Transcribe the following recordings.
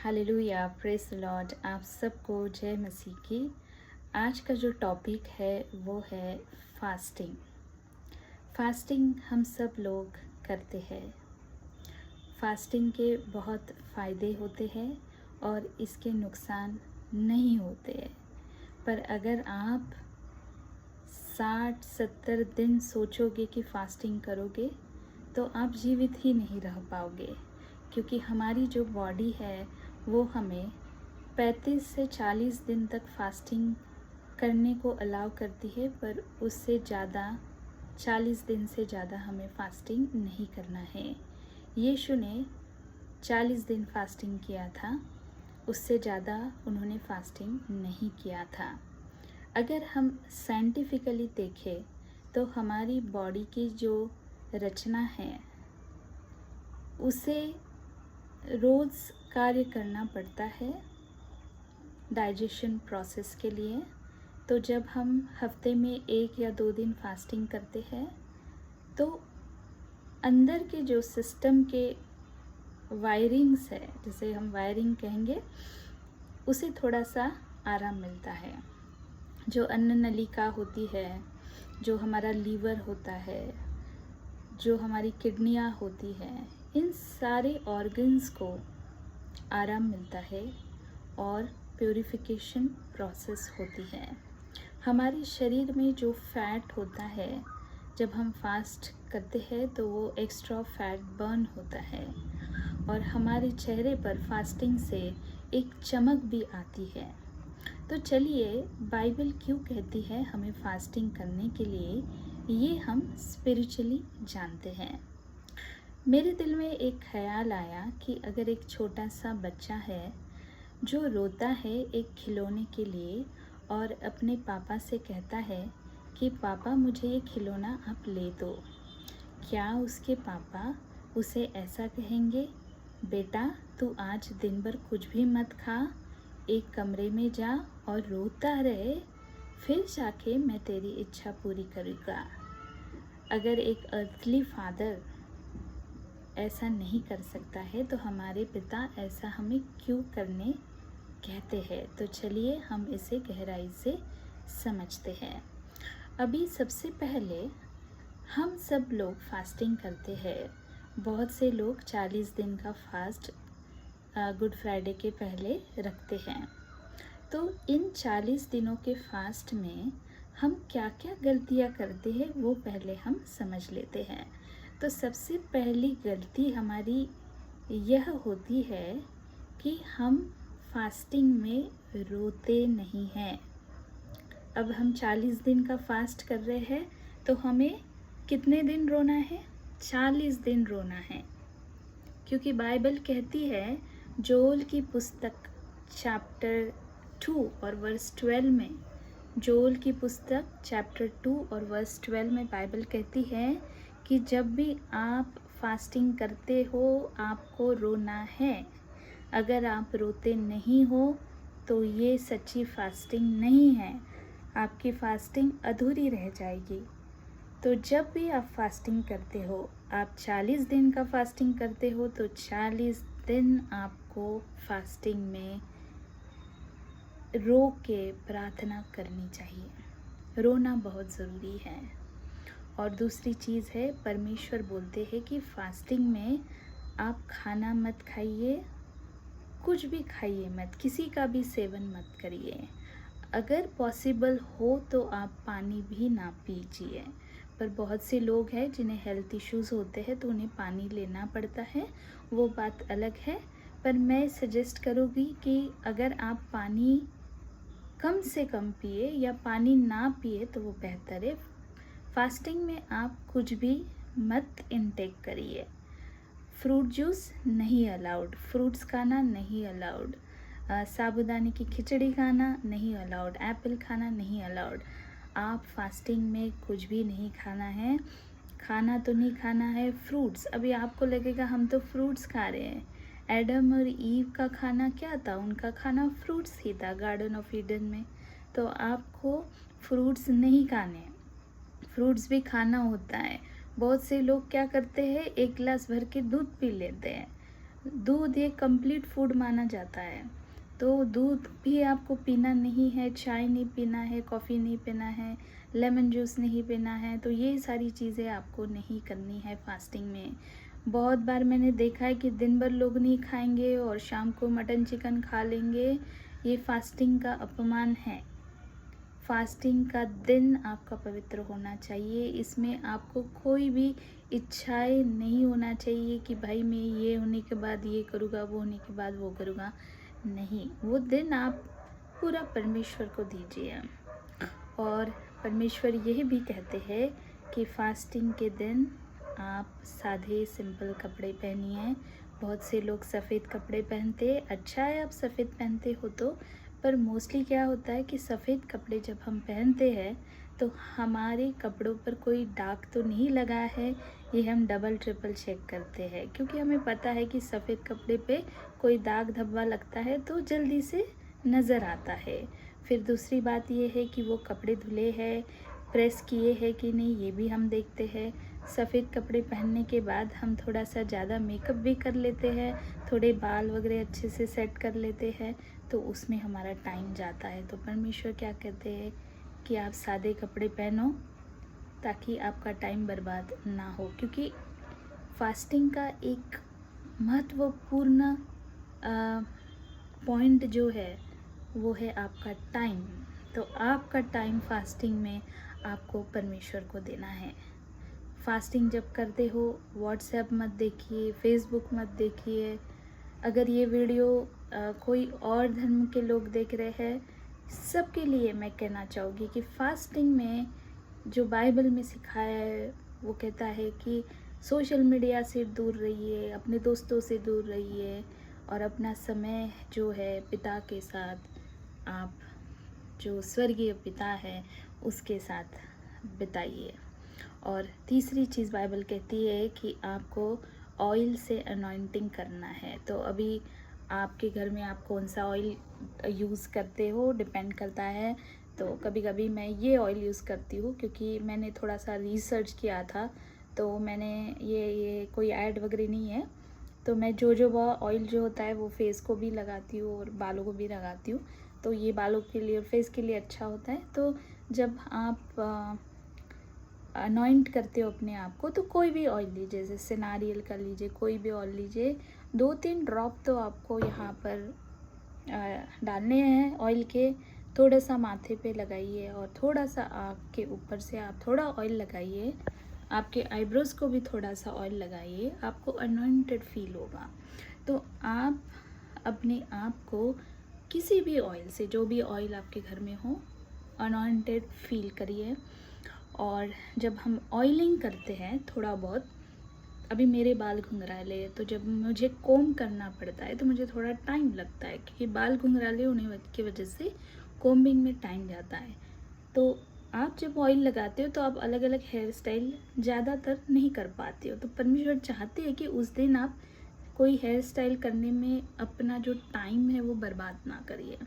Hallelujah, praise the Lord. आप सबको जय मसीह की। आज का जो टॉपिक है वो है फास्टिंग। फास्टिंग हम सब लोग करते हैं। फास्टिंग के बहुत फ़ायदे होते हैं और इसके नुकसान नहीं होते हैं। पर अगर आप 60-70 दिन सोचोगे कि फास्टिंग करोगे तो आप जीवित ही नहीं रह पाओगे, क्योंकि हमारी जो बॉडी है वो हमें 35 से 40 दिन तक फास्टिंग करने को अलाउ करती है, पर उससे ज़्यादा 40 दिन से ज़्यादा हमें फास्टिंग नहीं करना है। यीशु ने 40 दिन फास्टिंग किया था, उससे ज़्यादा उन्होंने फास्टिंग नहीं किया था। अगर हम साइंटिफिकली देखें तो हमारी बॉडी की जो रचना है उसे रोज़ कार्य करना पड़ता है डाइजेशन प्रोसेस के लिए। तो जब हम हफ्ते में 1 या 2 दिन फास्टिंग करते हैं तो अंदर के जो सिस्टम के वायरिंग्स है, जिसे हम वायरिंग कहेंगे, उसे थोड़ा सा आराम मिलता है। जो अन्न नलिका होती है, जो हमारा लीवर होता है, जो हमारी किडनियाँ होती हैं, इन सारे ऑर्गन्स को आराम मिलता है और प्यूरिफिकेशन प्रोसेस होती है। हमारे शरीर में जो फैट होता है, जब हम फास्ट करते हैं तो वो एक्स्ट्रा फैट बर्न होता है और हमारे चेहरे पर फास्टिंग से एक चमक भी आती है। तो चलिए, बाइबल क्यों कहती है हमें फास्टिंग करने के लिए, ये हम स्पिरिचुअली जानते हैं। मेरे दिल में एक ख्याल आया कि अगर एक छोटा सा बच्चा है जो रोता है एक खिलौने के लिए और अपने पापा से कहता है कि पापा मुझे ये खिलौना आप ले दो, क्या उसके पापा उसे ऐसा कहेंगे, बेटा तू आज दिन भर कुछ भी मत खा, एक कमरे में जा और रोता रहे, फिर जाके मैं तेरी इच्छा पूरी करूँगा। अगर एक अर्थली फादर ऐसा नहीं कर सकता है तो हमारे पिता ऐसा हमें क्यों करने कहते हैं। तो चलिए हम इसे गहराई से समझते हैं। अभी सबसे पहले हम सब लोग फास्टिंग करते हैं। बहुत से लोग 40 दिन का फास्ट गुड फ्राइडे के पहले रखते हैं। तो इन 40 दिनों के फास्ट में हम क्या क्या गलतियाँ करते हैं वो पहले हम समझ लेते हैं। तो सबसे पहली गलती हमारी यह होती है कि हम फास्टिंग में रोते नहीं हैं। अब हम 40 दिन का फास्ट कर रहे हैं तो हमें कितने दिन रोना है? 40 दिन रोना है, क्योंकि बाइबल कहती है, जोएल की पुस्तक चैप्टर 2 और वर्स 12 में, जोएल की पुस्तक चैप्टर 2 और वर्स 12 में बाइबल कहती है कि जब भी आप फास्टिंग करते हो आपको रोना है। अगर आप रोते नहीं हो तो ये सच्ची फास्टिंग नहीं है, आपकी फास्टिंग अधूरी रह जाएगी। तो जब भी आप फास्टिंग करते हो, आप 40 दिन का फास्टिंग करते हो तो 40 दिन आपको फास्टिंग में रो के प्रार्थना करनी चाहिए। रोना बहुत ज़रूरी है। और दूसरी चीज़ है, परमेश्वर बोलते हैं कि फास्टिंग में आप खाना मत खाइए, कुछ भी खाइए मत, किसी का भी सेवन मत करिए। अगर पॉसिबल हो तो आप पानी भी ना पीजिए। पर बहुत से लोग हैं जिन्हें हेल्थ इश्यूज़ होते हैं तो उन्हें पानी लेना पड़ता है, वो बात अलग है। पर मैं सजेस्ट करूँगी कि अगर आप पानी कम से कम पिए या पानी ना पिए तो वो बेहतर है। फास्टिंग में आप कुछ भी मत इनटेक करिए। फ्रूट जूस नहीं अलाउड, फ्रूट्स खाना नहीं अलाउड, साबूदाने की खिचड़ी खाना नहीं अलाउड, एप्पल खाना नहीं अलाउड। आप फास्टिंग में कुछ भी नहीं खाना है। खाना तो नहीं खाना है फ्रूट्स। अभी आपको लगेगा हम तो फ्रूट्स खा रहे हैं। एडम और ईव का खाना क्या था? उनका खाना फ्रूट्स ही था गार्डन ऑफ ईडन में। तो आपको फ्रूट्स नहीं खाने, फ्रूट्स भी खाना होता है। बहुत से लोग क्या करते हैं, 1 गिलास भर के दूध पी लेते हैं। दूध एक कंप्लीट फूड माना जाता है। तो दूध भी आपको पीना नहीं है, चाय नहीं पीना है, कॉफ़ी नहीं पीना है, लेमन जूस नहीं पीना है, तो ये सारी चीज़ें आपको नहीं करनी है फास्टिंग में। बहुत बार मैंने देखा है कि दिन भर लोग नहीं खाएंगे और शाम को मटन चिकन खा लेंगे। ये फास्टिंग का अपमान है। फास्टिंग का दिन आपका पवित्र होना चाहिए। इसमें आपको कोई भी इच्छाएं नहीं होना चाहिए कि भाई मैं ये होने के बाद ये करूँगा, वो होने के बाद वो करूँगा। नहीं, वो दिन आप पूरा परमेश्वर को दीजिए। और परमेश्वर यह भी कहते हैं कि फास्टिंग के दिन आप सादे सिंपल कपड़े पहनिए। बहुत से लोग सफ़ेद कपड़े पहनते, अच्छा है आप सफ़ेद पहनते हो तो, पर मोस्टली क्या होता है कि सफ़ेद कपड़े जब हम पहनते हैं तो हमारे कपड़ों पर कोई दाग तो नहीं लगा है, ये हम डबल ट्रिपल चेक करते हैं, क्योंकि हमें पता है कि सफ़ेद कपड़े पे कोई दाग धब्बा लगता है तो जल्दी से नज़र आता है। फिर दूसरी बात ये है कि वो कपड़े धुले हैं, प्रेस किए हैं कि नहीं, ये भी हम देखते हैं। सफ़ेद कपड़े पहनने के बाद हम थोड़ा सा ज़्यादा मेकअप भी कर लेते हैं, थोड़े बाल वगैरह अच्छे से सेट कर लेते हैं, तो उसमें हमारा टाइम जाता है। तो परमेश्वर क्या कहते हैं कि आप सादे कपड़े पहनो ताकि आपका टाइम बर्बाद ना हो। क्योंकि फास्टिंग का एक महत्वपूर्ण पॉइंट जो है वो है आपका टाइम। तो आपका टाइम फास्टिंग में आपको परमेश्वर को देना है। फास्टिंग जब करते हो व्हाट्सएप मत देखिए, फेसबुक मत देखिए। अगर ये वीडियो कोई और धर्म के लोग देख रहे हैं, सबके लिए मैं कहना चाहूँगी कि फास्टिंग में जो बाइबल में सिखाया है वो कहता है कि सोशल मीडिया से दूर रहिए, अपने दोस्तों से दूर रहिए और अपना समय जो है पिता के साथ, आप जो स्वर्गीय पिता है उसके साथ बिताइए। और तीसरी चीज़ बाइबल कहती है कि आपको ऑयल से अनॉइंटिंग करना है। तो अभी आपके घर में आप कौन सा ऑयल यूज़ करते हो डिपेंड करता है। तो कभी कभी मैं ये ऑयल यूज़ करती हूँ, क्योंकि मैंने थोड़ा सा रिसर्च किया था, तो मैंने ये कोई ऐड वगैरह नहीं है, तो मैं जो वो ऑयल जो होता है वो फेस को भी लगाती हूँ और बालों को भी लगाती हूँ। तो ये बालों के लिए और फेस के लिए अच्छा होता है। तो जब आप अनॉइंट करते हो अपने आप को, तो कोई भी ऑयल लीजिए, जैसे नारियल का लीजिए, कोई भी ऑयल लीजिए, 2-3 ड्रॉप तो आपको यहाँ पर डालने हैं ऑयल के। थोड़ा सा माथे पे लगाइए और थोड़ा सा आँख के ऊपर से आप थोड़ा ऑयल लगाइए, आपके आईब्रोज़ को भी थोड़ा सा ऑयल लगाइए, आपको अनॉइंटेड फील होगा। तो आप अपने आप को किसी भी ऑयल से, जो भी ऑयल आपके घर में हो, अनॉइंटेड फील करिए। और जब हम ऑयलिंग करते हैं थोड़ा बहुत, अभी मेरे बाल घुंघराले हैं, तो जब मुझे कोम करना पड़ता है तो मुझे थोड़ा टाइम लगता है, क्योंकि बाल घुंघराले होने की वजह से कोम्बिंग में टाइम जाता है। तो आप जब ऑयल लगाते हो तो आप अलग अलग हेयर स्टाइल ज़्यादातर नहीं कर पाते हो। तो परमेश्वर चाहते हैं कि उस दिन आप कोई हेयर स्टाइल करने में अपना जो टाइम है वो बर्बाद ना करिए,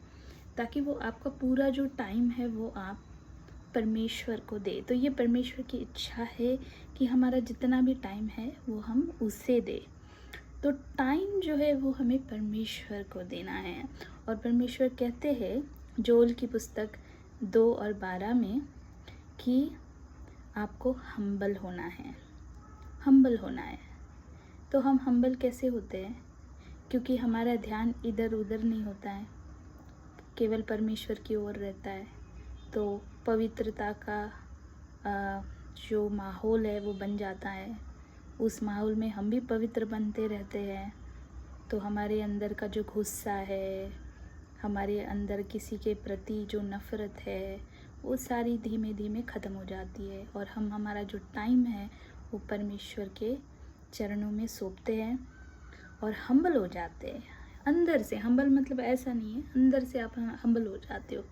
ताकि वो आपका पूरा जो टाइम है वो आप परमेश्वर को दे। तो ये परमेश्वर की इच्छा है कि हमारा जितना भी टाइम है वो हम उसे दे। तो टाइम जो है वो हमें परमेश्वर को देना है। और परमेश्वर कहते हैं जोल की पुस्तक 2:12 में कि आपको हम्बल होना है, हम्बल होना है। तो हम हम्बल कैसे होते हैं? क्योंकि हमारा ध्यान इधर उधर नहीं होता है, केवल परमेश्वर की ओर रहता है। तो पवित्रता का जो माहौल है वो बन जाता है। उस माहौल में हम भी पवित्र बनते रहते हैं। तो हमारे अंदर का जो गुस्सा है, हमारे अंदर किसी के प्रति जो नफ़रत है, वो सारी धीमे धीमे ख़त्म हो जाती है। और हम हमारा जो टाइम है वो परमेश्वर के चरणों में सौंपते हैं और हम्बल हो जाते हैं। अंदर से हम्बल मतलब ऐसा नहीं है, अंदर से आप हम्बल हो जाते हो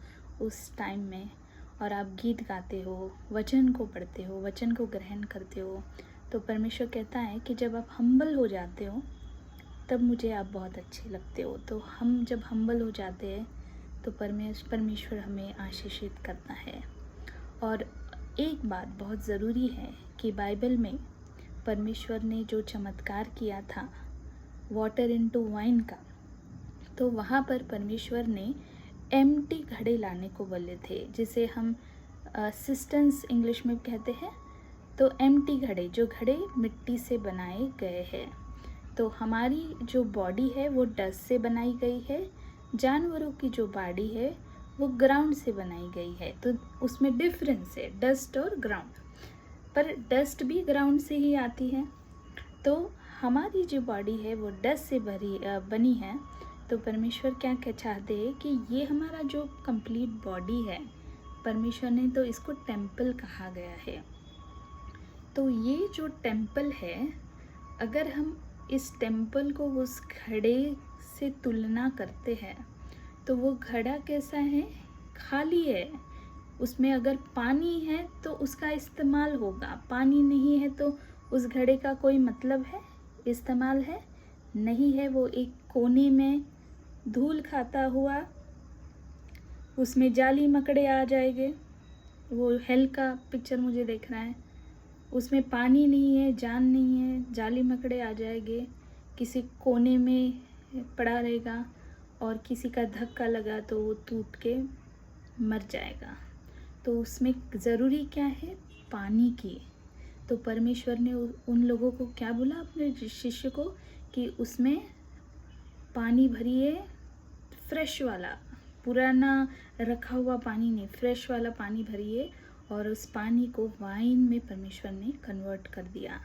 उस टाइम में। और आप गीत गाते हो, वचन को पढ़ते हो, वचन को ग्रहण करते हो। तो परमेश्वर कहता है कि जब आप हम्बल हो जाते हो तब मुझे आप बहुत अच्छे लगते हो। तो हम जब हम्बल हो जाते हैं तो परमेश्वर हमें आशीषित करता है। और एक बात बहुत ज़रूरी है कि बाइबल में परमेश्वर ने जो चमत्कार किया था वाटर इनटू वाइन का, तो वहाँ पर परमेश्वर ने एम्प्टी घड़े लाने को बोले थे, जिसे हम सिस्टन्स इंग्लिश में कहते हैं। तो एम्प्टी घड़े, जो घड़े मिट्टी से बनाए गए हैं। तो हमारी जो बॉडी है वो डस्ट से बनाई गई है, जानवरों की जो बॉडी है वो ग्राउंड से बनाई गई है। तो उसमें डिफरेंस है डस्ट और ग्राउंड, पर डस्ट भी ग्राउंड से ही आती है। तो हमारी जो बॉडी है वो डस्ट से बनी है। तो परमेश्वर क्या चाहते हैं कि ये हमारा जो कंप्लीट बॉडी है, परमेश्वर ने तो इसको टेम्पल कहा गया है। तो ये जो टेम्पल है, अगर हम इस टेम्पल को उस घड़े से तुलना करते हैं तो वो घड़ा कैसा है? खाली है। उसमें अगर पानी है तो उसका इस्तेमाल होगा, पानी नहीं है तो उस घड़े का कोई मतलब है, इस्तेमाल है नहीं है। वो एक कोने में धूल खाता हुआ, उसमें जाली मकड़े आ जाएंगे। वो हेल का पिक्चर मुझे देख रहा है, उसमें पानी नहीं है, जान नहीं है, जाली मकड़े आ जाएंगे, किसी कोने में पड़ा रहेगा और किसी का धक्का लगा तो वो टूट के मर जाएगा। तो उसमें ज़रूरी क्या है? पानी की। तो परमेश्वर ने उन लोगों को क्या बोला, अपने शिष्य को, कि उसमें पानी भरिए, फ्रेश वाला, पुराना रखा हुआ पानी नहीं, फ्रेश वाला पानी भरिए। और उस पानी को वाइन में परमेश्वर ने कन्वर्ट कर दिया।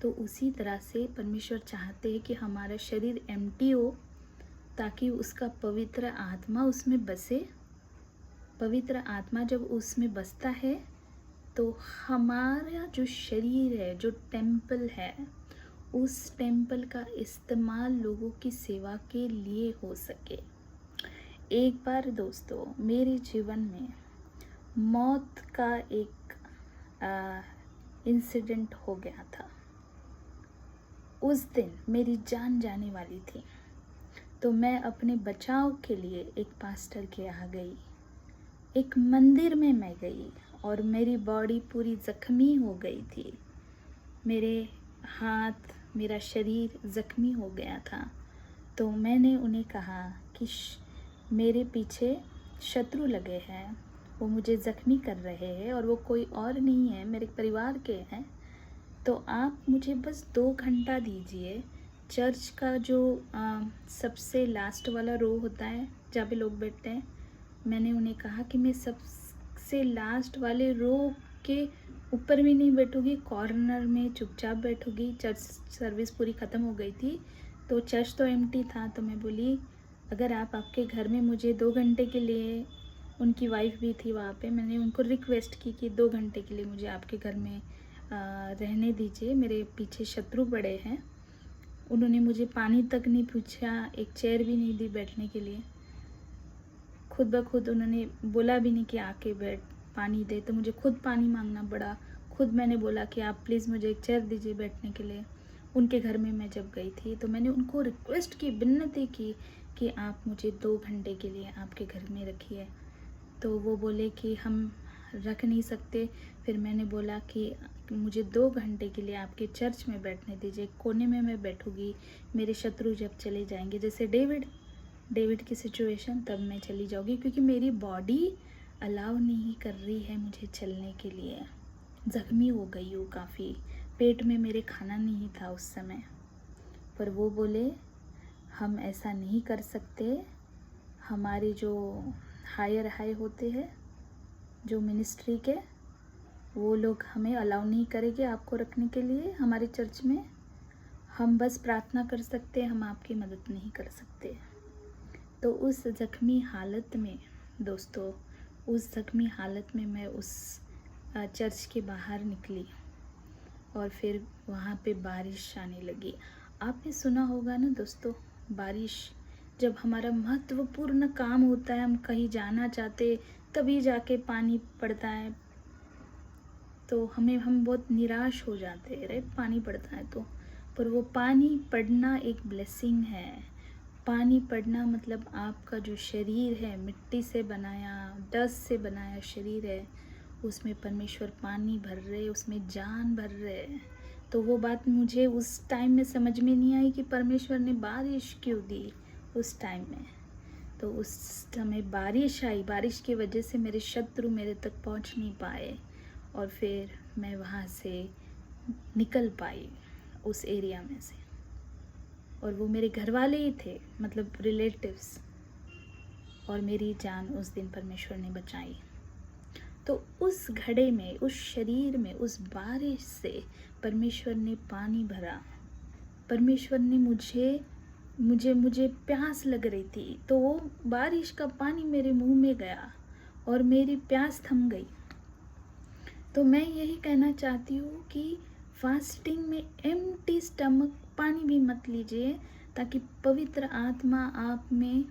तो उसी तरह से परमेश्वर चाहते हैं कि हमारा शरीर एम्प्टी हो, ताकि उसका पवित्र आत्मा उसमें बसे। पवित्र आत्मा जब उसमें बसता है तो हमारा जो शरीर है, जो टेम्पल है, उस टेम्पल का इस्तेमाल लोगों की सेवा के लिए हो सके। एक बार दोस्तों मेरे जीवन में मौत का एक इंसिडेंट हो गया था। उस दिन मेरी जान जाने वाली थी। तो मैं अपने बचाव के लिए एक पास्टर के यहाँ गई, एक मंदिर में मैं गई और मेरी बॉडी पूरी ज़ख्मी हो गई थी। मेरे हाथ, मेरा शरीर ज़ख्मी हो गया था। तो मैंने उन्हें कहा कि मेरे पीछे शत्रु लगे हैं, वो मुझे ज़ख्मी कर रहे हैं और वो कोई और नहीं है, मेरे परिवार के हैं। तो आप मुझे बस 2 घंटा दीजिए। चर्च का जो सबसे लास्ट वाला रो होता है जहाँ पे लोग बैठते हैं, मैंने उन्हें कहा कि मैं सबसे लास्ट वाले रो के ऊपर भी नहीं बैठूँगी, कॉर्नर में चुपचाप बैठूँगी। चर्च सर्विस पूरी ख़त्म हो गई थी, तो चर्च तो एम्प्टी था। तो मैं बोली, अगर आप आपके घर में मुझे 2 घंटे के लिए, उनकी वाइफ भी थी वहाँ पे, मैंने उनको रिक्वेस्ट की कि 2 घंटे के लिए मुझे आपके घर में रहने दीजिए, मेरे पीछे शत्रु पड़े हैं। उन्होंने मुझे पानी तक नहीं पूछा, एक चेयर भी नहीं दी बैठने के लिए। खुद ब खुद उन्होंने बोला भी नहीं कि आके बैठ, पानी दे। तो मुझे खुद पानी मांगना पड़ा। खुद मैंने बोला कि आप प्लीज़ मुझे एक चेयर दीजिए बैठने के लिए। उनके घर में मैं जब गई थी तो मैंने उनको रिक्वेस्ट की, विनती की कि आप मुझे 2 घंटे के लिए आपके घर में रखिए। तो वो बोले कि हम रख नहीं सकते। फिर मैंने बोला कि मुझे 2 घंटे के लिए आपके चर्च में बैठने दीजिए, कोने में मैं बैठूँगी। मेरे शत्रु जब चले जाएंगे, जैसे डेविड की सिचुएशन, तब मैं चली जाऊँगी, क्योंकि मेरी बॉडी अलाउ नहीं कर रही है मुझे चलने के लिए। ज़ख्मी हो गई हूँ काफ़ी, पेट में मेरे खाना नहीं था उस समय। पर वो बोले हम ऐसा नहीं कर सकते, हमारे जो हाई होते हैं, जो मिनिस्ट्री के, वो लोग हमें अलाउ नहीं करेंगे आपको रखने के लिए हमारे चर्च में। हम बस प्रार्थना कर सकते हैं, हम आपकी मदद नहीं कर सकते। तो उस ज़ख्मी हालत में दोस्तों, उस ज़ख्मी हालत में मैं उस चर्च के बाहर निकली और फिर वहाँ पे बारिश आने लगी। आपने सुना होगा ना दोस्तों, बारिश जब हमारा महत्वपूर्ण काम होता है, हम कहीं जाना चाहते, तभी जाके पानी पड़ता है, तो हम बहुत निराश हो जाते हैं, राइट? पानी पड़ता है तो, पर वो पानी पड़ना एक ब्लेसिंग है। पानी पड़ना मतलब आपका जो शरीर है, मिट्टी से बनाया, डस्ट से बनाया शरीर है, उसमें परमेश्वर पानी भर रहे, उसमें जान भर रहे। तो वो बात मुझे उस टाइम में समझ में नहीं आई कि परमेश्वर ने बारिश क्यों दी उस टाइम में। तो उस समय बारिश आई, बारिश की वजह से मेरे शत्रु मेरे तक पहुंच नहीं पाए और फिर मैं वहाँ से निकल पाई उस एरिया में से। और वो मेरे घर वाले ही थे, मतलब रिलेटिव्स, और मेरी जान उस दिन परमेश्वर ने बचाई। तो उस घड़े में, उस शरीर में, उस बारिश से परमेश्वर ने पानी भरा। परमेश्वर ने मुझे प्यास लग रही थी, तो वो बारिश का पानी मेरे मुंह में गया और मेरी प्यास थम गई। तो मैं यही कहना चाहती हूँ कि फास्टिंग में एम्प्टी स्टमक पानी भी मत लीजिए, ताकि पवित्र आत्मा आप में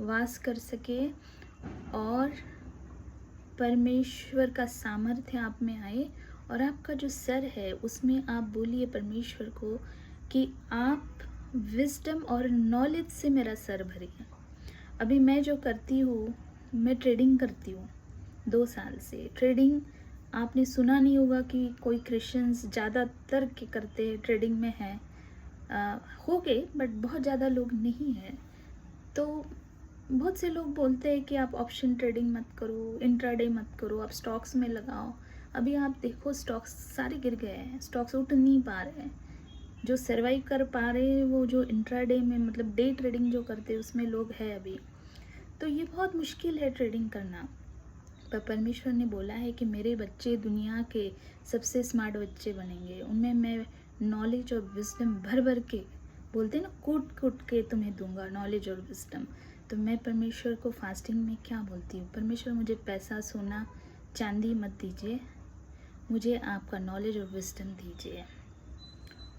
वास कर सके और परमेश्वर का सामर्थ्य आप में आए। और आपका जो सर है उसमें आप बोलिए परमेश्वर को कि आप विजडम और नॉलेज से मेरा सर भरिए। अभी मैं जो करती हूँ, मैं ट्रेडिंग करती हूँ 2 साल से। ट्रेडिंग आपने सुना नहीं होगा कि कोई क्रिश्चियंस ज़्यादातर के करते हैं, ट्रेडिंग में हैं, हो गए, बट बहुत ज़्यादा लोग नहीं हैं। तो बहुत से लोग बोलते हैं कि आप ऑप्शन ट्रेडिंग मत करो, इंट्राडे मत करो, आप स्टॉक्स में लगाओ। अभी आप देखो स्टॉक्स सारे गिर गए हैं, स्टॉक्स उठ नहीं पा रहे हैं। जो सर्वाइव कर पा रहे हैं वो जो इंट्राडे में, मतलब डे ट्रेडिंग जो करते हैं उसमें लोग हैं अभी। तो ये बहुत मुश्किल है ट्रेडिंग करना। पर परमेश्वर ने बोला है कि मेरे बच्चे दुनिया के सबसे स्मार्ट बच्चे बनेंगे, उनमें मैं नॉलेज और विजडम भर भर के, बोलते हैं ना, कूट कूट के तुम्हें दूंगा नॉलेज और विजडम। तो मैं परमेश्वर को फास्टिंग में क्या बोलती हूँ, परमेश्वर मुझे पैसा, सोना, चांदी मत दीजिए, मुझे आपका नॉलेज और विजडम दीजिए।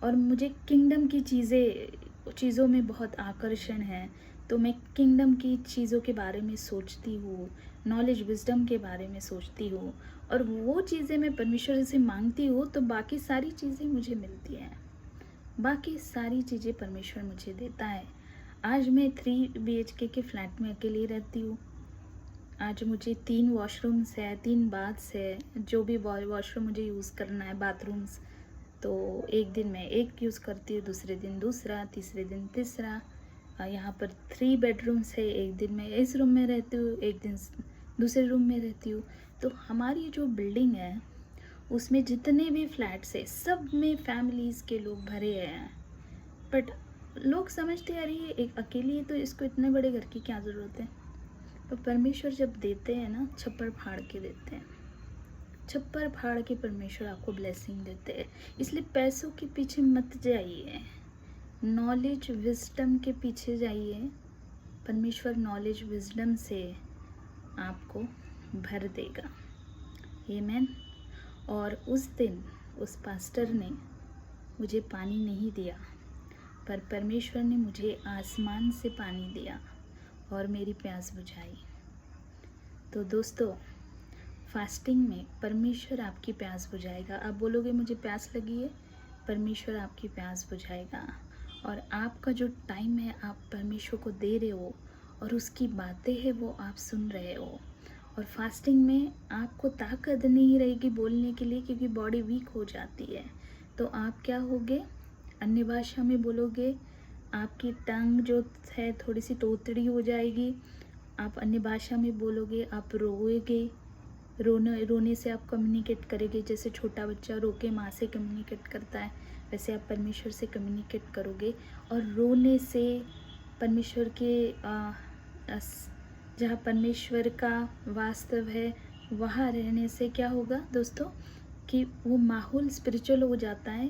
और मुझे किंगडम की चीज़ों में बहुत आकर्षण है, तो मैं किंगडम की चीज़ों के बारे में सोचती हूँ, नॉलेज विजडम के बारे में सोचती हूँ, और वो चीज़ें मैं परमेश्वर से मांगती हूँ, तो बाकी सारी चीज़ें मुझे मिलती हैं। बाकी सारी चीज़ें परमेश्वर मुझे देता है। आज मैं 3 BHK के फ्लैट में अकेली रहती हूँ। आज मुझे 3 वॉशरूम्स है, 3 बाथ्स है, जो भी वॉशरूम मुझे यूज़ करना है, बाथरूम्स, तो एक दिन मैं एक यूज़ करती हूँ, दूसरे दिन दूसरा, तीसरे दिन तीसरा। यहाँ पर 3 बेडरूम्स है, एक दिन मैं इस रूम में रहती हूँ, एक दिन दूसरे रूम में रहती हूँ। तो हमारी जो बिल्डिंग है उसमें जितने भी फ्लैट्स है सब में फैमिलीज़ के लोग भरे हैं। बट लोग समझते हैं अरे ये एक अकेली है तो इसको इतने बड़े घर की क्या ज़रूरत है। तो परमेश्वर जब देते हैं ना, छप्पर फाड़ के देते हैं, छप्पर फाड़ के परमेश्वर आपको ब्लेसिंग देते हैं। इसलिए पैसों के पीछे मत जाइए, नॉलेज विजडम के पीछे जाइए। परमेश्वर नॉलेज विजडम से आपको भर देगा। आमीन। और उस दिन उस पास्टर ने मुझे पानी नहीं दिया, पर परमेश्वर ने मुझे आसमान से पानी दिया और मेरी प्यास बुझाई। तो दोस्तों, फास्टिंग में परमेश्वर आपकी प्यास बुझाएगा। आप बोलोगे मुझे प्यास लगी है, परमेश्वर आपकी प्यास बुझाएगा। और आपका जो टाइम है आप परमेश्वर को दे रहे हो और उसकी बातें हैं वो आप सुन रहे हो। और फास्टिंग में आपको ताकत नहीं रहेगी बोलने के लिए, क्योंकि बॉडी वीक हो जाती है। तो आप क्या होगे, अन्य भाषा में बोलोगे, आपकी टंग जो है थोड़ी सी तोतड़ी हो जाएगी, आप अन्य भाषा में बोलोगे, आप रोएगे, रोने से आप कम्युनिकेट करेंगे। जैसे छोटा बच्चा रो के माँ से कम्युनिकेट करता है, वैसे आप परमेश्वर से कम्युनिकेट करोगे। और रोने से परमेश्वर के जहाँ परमेश्वर का वास्तव है वहाँ रहने से क्या होगा दोस्तों, कि वो माहौल स्पिरिचुअल हो जाता है,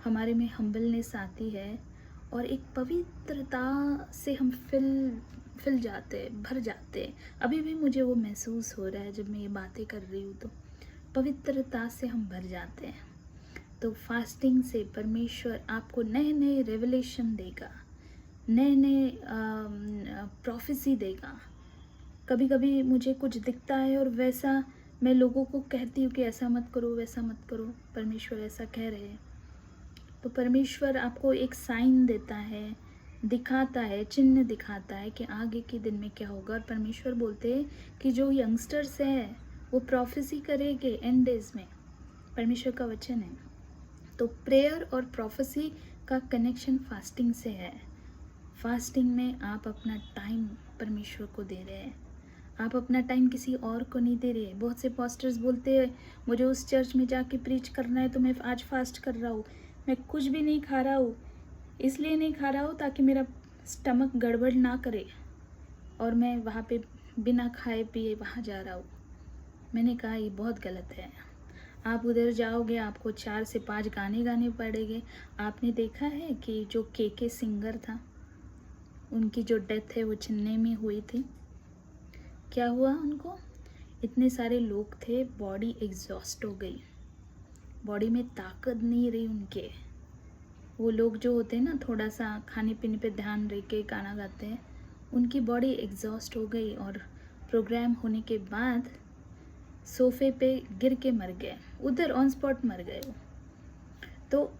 हमारे में हम्बलनेस आती है और एक पवित्रता से हम फिल जाते हैं, भर जाते हैं। अभी भी मुझे वो महसूस हो रहा है जब मैं ये बातें कर रही हूँ, तो पवित्रता से हम भर जाते हैं। तो फास्टिंग से परमेश्वर आपको नए नए रेवलेशन देगा, नए नए प्रोफेसी देगा। कभी कभी मुझे कुछ दिखता है और वैसा मैं लोगों को कहती हूँ कि ऐसा मत करो, वैसा मत करो, परमेश्वर ऐसा कह रहे हैं। तो परमेश्वर आपको एक साइन देता है, दिखाता है, चिन्ह दिखाता है कि आगे के दिन में क्या होगा। और परमेश्वर बोलते हैं कि जो यंगस्टर्स हैं वो प्रोफेसी करेंगे एंड डेज में, परमेश्वर का वचन है। तो प्रेयर और प्रोफेसी का कनेक्शन फास्टिंग से है। फास्टिंग में आप अपना टाइम परमेश्वर को दे रहे हैं, आप अपना टाइम किसी और को नहीं दे रहे। बहुत से पास्टर्स बोलते हैं मुझे उस चर्च में जाके प्रीच करना है तो मैं आज फास्ट कर रहा हूँ, मैं कुछ भी नहीं खा रहा हूँ, इसलिए नहीं खा रहा हूँ ताकि मेरा स्टमक गड़बड़ ना करे और मैं वहाँ पे बिना खाए पिए वहाँ जा रहा हूँ। मैंने कहा ये बहुत गलत है। आप उधर जाओगे आपको 4 से 5 गाने गाने पड़ेंगे। आपने देखा है कि जो के सिंगर था, उनकी जो डेथ है वो चेन्नई में हुई थी। क्या हुआ उनको? इतने सारे लोग थे, बॉडी एग्जॉस्ट हो गई, बॉडी में ताकत नहीं रही उनके। वो लोग जो होते हैं ना, थोड़ा सा खाने पीने पे ध्यान रख के गाना गाते हैं, उनकी बॉडी एग्जॉस्ट हो गई और प्रोग्राम होने के बाद सोफे पे गिर के मर गए, उधर ऑन स्पॉट मर गए वो। तो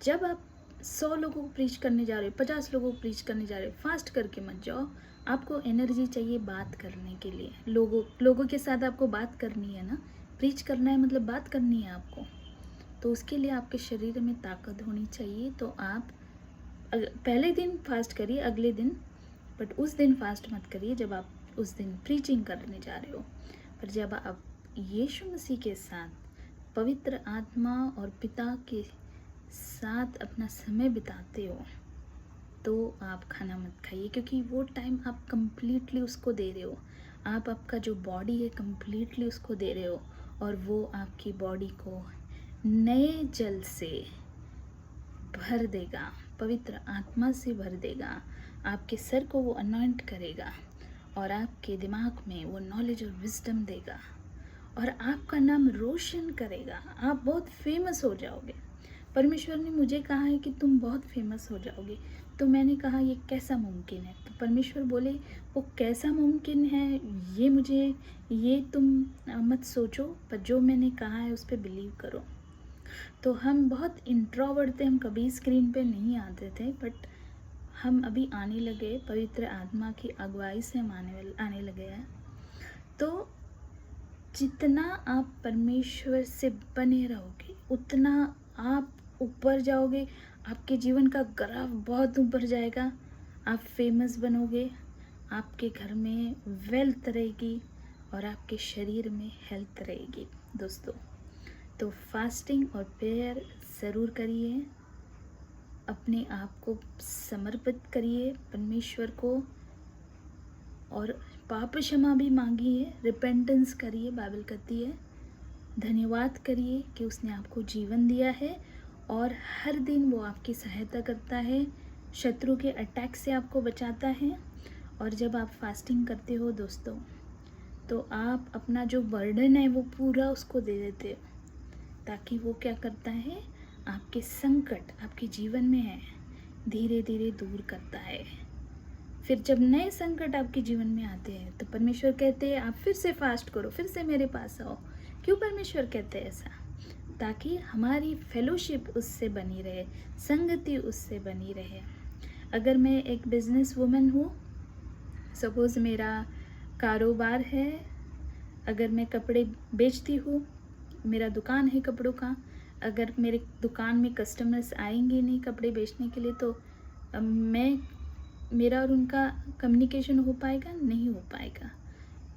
जब आप 100 लोगों को प्रीच करने जा रहे हो, 50 लोगों को प्रीच करने जा रहे हो, फास्ट करके मत जाओ। आपको एनर्जी चाहिए बात करने के लिए, लोगों के साथ आपको बात करनी है ना, प्रीच करना है मतलब बात करनी है आपको। तो उसके लिए आपके शरीर में ताकत होनी चाहिए। तो आप पहले दिन फास्ट करिए, अगले दिन, बट उस दिन फास्ट मत करिए जब आप उस दिन प्रीचिंग करने जा रहे हो। पर जब आप यीशु मसीह के साथ, पवित्र आत्मा और पिता के साथ अपना समय बिताते हो तो आप खाना मत खाइए, क्योंकि वो टाइम आप कंप्लीटली उसको दे रहे हो। आप आपका जो बॉडी है कंप्लीटली उसको दे रहे हो और वो आपकी बॉडी को नए जल से भर देगा, पवित्र आत्मा से भर देगा। आपके सर को वो अनॉइंट करेगा और आपके दिमाग में वो नॉलेज और विजडम देगा और आपका नाम रोशन करेगा। आप बहुत फेमस हो जाओगे। परमेश्वर ने मुझे कहा है कि तुम बहुत फेमस हो जाओगे। तो मैंने कहा ये कैसा मुमकिन है? तो परमेश्वर बोले वो कैसा मुमकिन है ये तुम मत सोचो, पर जो मैंने कहा है उस पर बिलीव करो। तो हम बहुत इंट्रोवर्ट थे, हम कभी स्क्रीन पे नहीं आते थे, बट हम अभी आने लगे, पवित्र आत्मा की अगुवाई से हम आने लगे हैं। तो जितना आप परमेश्वर से बने रहोगे उतना आप ऊपर जाओगे, आपके जीवन का ग्राफ बहुत ऊपर जाएगा, आप फेमस बनोगे, आपके घर में वेल्थ रहेगी और आपके शरीर में हेल्थ रहेगी। दोस्तों, तो फास्टिंग और प्रेयर ज़रूर करिए, अपने आप को समर्पित करिए परमेश्वर को और पाप क्षमा भी मांगिए, रिपेंटेंस करिए। बाइबल कहती है धन्यवाद करिए कि उसने आपको जीवन दिया है और हर दिन वो आपकी सहायता करता है, शत्रु के अटैक से आपको बचाता है। और जब आप फास्टिंग करते हो दोस्तों, तो आप अपना जो बर्डन है वो पूरा उसको दे देते हो, ताकि वो क्या करता है, आपके संकट आपके जीवन में है धीरे धीरे दूर करता है। फिर जब नए संकट आपके जीवन में आते हैं तो परमेश्वर कहते हैं आप फिर से फास्ट करो, फिर से मेरे पास आओ। क्यों परमेश्वर कहते हैं ऐसा? ताकि हमारी फेलोशिप उससे बनी रहे, संगति उससे बनी रहे। अगर मैं एक बिजनेस वुमन हूँ, सपोज़ मेरा कारोबार है, अगर मैं कपड़े बेचती हूँ, मेरा दुकान है कपड़ों का, अगर मेरे दुकान में कस्टमर्स आएंगे नहीं कपड़े बेचने के लिए, तो मेरा और उनका कम्युनिकेशन हो पाएगा? नहीं हो पाएगा।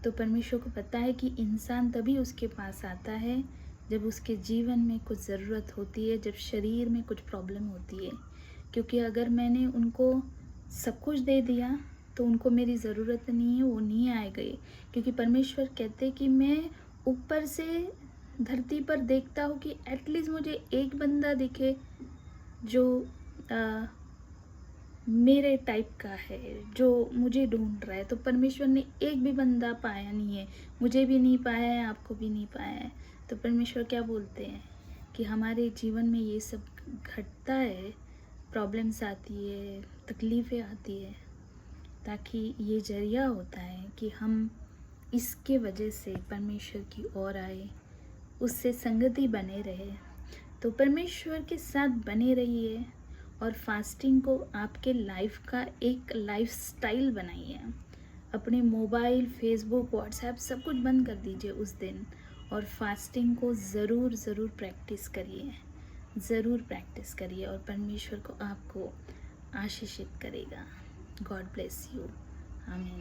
तो परमेश्वर को पता है कि इंसान तभी उसके पास आता है जब उसके जीवन में कुछ ज़रूरत होती है, जब शरीर में कुछ प्रॉब्लम होती है। क्योंकि अगर मैंने उनको सब कुछ दे दिया तो उनको मेरी ज़रूरत नहीं है, वो नहीं आएंगे। क्योंकि परमेश्वर कहते कि मैं ऊपर से धरती पर देखता हूँ कि एटलीस्ट मुझे एक बंदा दिखे जो मेरे टाइप का है, जो मुझे ढूंढ रहा है। तो परमेश्वर ने एक भी बंदा पाया नहीं है, मुझे भी नहीं पाया है, आपको भी नहीं पाया है। तो परमेश्वर क्या बोलते हैं कि हमारे जीवन में ये सब घटता है, प्रॉब्लम्स आती है, तकलीफ़ें आती है, ताकि ये जरिया होता है कि हम इसके वजह से परमेश्वर की ओर आए, उससे संगति बने रहे। तो परमेश्वर के साथ बने रहिए और फास्टिंग को आपके लाइफ का एक लाइफस्टाइल बनाइए। अपने मोबाइल, फेसबुक, व्हाट्सएप सब कुछ बंद कर दीजिए उस दिन और फास्टिंग को ज़रूर प्रैक्टिस करिए। ज़रूर प्रैक्टिस करिए और परमेश्वर को आपको आशीषित करेगा। God bless you. आमीन।